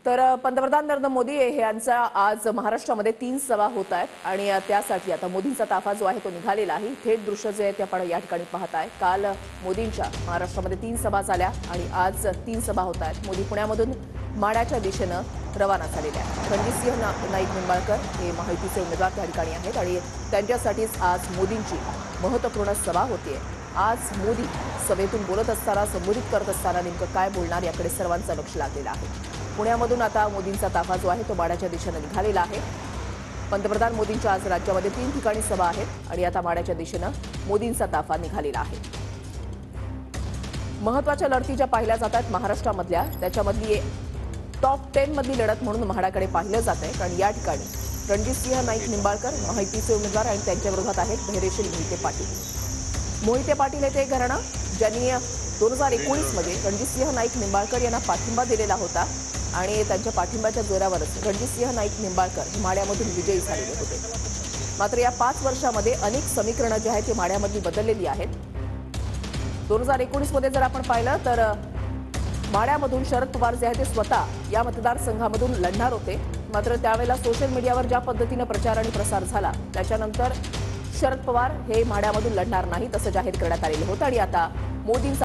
तर पंतप्रधान नरेंद्र मोदी यांचा आज महाराष्ट्रामध्ये 3 सभा होत आहेत आणि त्यासाठी आता मोदींचा ताफा जो आहे तो निघालेला आहे। थेट दृश्य जे आहे ते आपण या ठिकाणी पाहताय। काल मोदींच्या महाराष्ट्रामध्ये 3 सभा झाल्या आणि आज 3 सभा होत आहेत। मोदी पुण्यामधून माढ्याच्या दिशेने रवाना झालेले आहेत। रणजितसिंह नाईक निंबाळकर हे माहितीचे उमेदवार त्या ठिकाणी आहेत आणि त्यांच्यासाठीच आज मोदींची महत्त्वपूर्ण सभा होतीये। आज मोदी सभेतून बोलत असताना संबोधित करत असताना नेमकं काय बोलणार याकडे सर्वांचं लक्ष लागलेलं आहे। पुण्यामधून आता मोदींचा ताफा जो आहे तो माढ्याच्या दिशेने निघालेला आहे। पंतप्रधान मोदींच्या आज राज्यामध्ये 3 ठिकाणी सभा आहेत आणि आता माढ्याच्या दिशेने मोदींचा ताफा निघालेला आहे। महत्त्वाच्या लढती ज्या पाहिल्या जातात महाराष्ट्रामधल्या त्याच्यामधली टॉप 10 मधली लढत म्हणून म्हाडाकडे पाहिलं जात आहे। कारण या ठिकाणी रणजितसिंह नाईक निंबाळकर माहितीचे उमेदवार आणि त्यांच्या विरोधात आहेत धैर्यशील मोहिते पाटील। मोहिते पाटील हे ते घराणं ज्यांनी 2019 मध्ये रणजितसिंह नाईक निंबाळकर यांना पाठिंबा दिलेला होता आणि त्यांच्या पाठिंब्याच्या जोरावरच रणजितसिंह नाईक निंबाळकर हे माढ्यामधून विजयी झालेले होते। मात्र या 5 वर्षांमध्ये अनेक समीकरणं जी आहेत ती माढ्यामधली बदललेली आहेत। 2019 मध्ये जर आपण पाहिलं तर माढ्यामधून शरद पवार जे आहेत ते स्वतः या मतदारसंघामधून लढणार होते। मात्र त्यावेळेला सोशल मीडियावर ज्या पद्धतीने प्रचार आणि प्रसार झाला त्याच्यानंतर शरद पवार हे माढ्यामधून लढणार नाही असं जाहीर करण्यात आलेलं होतं आणि आता मोदींचा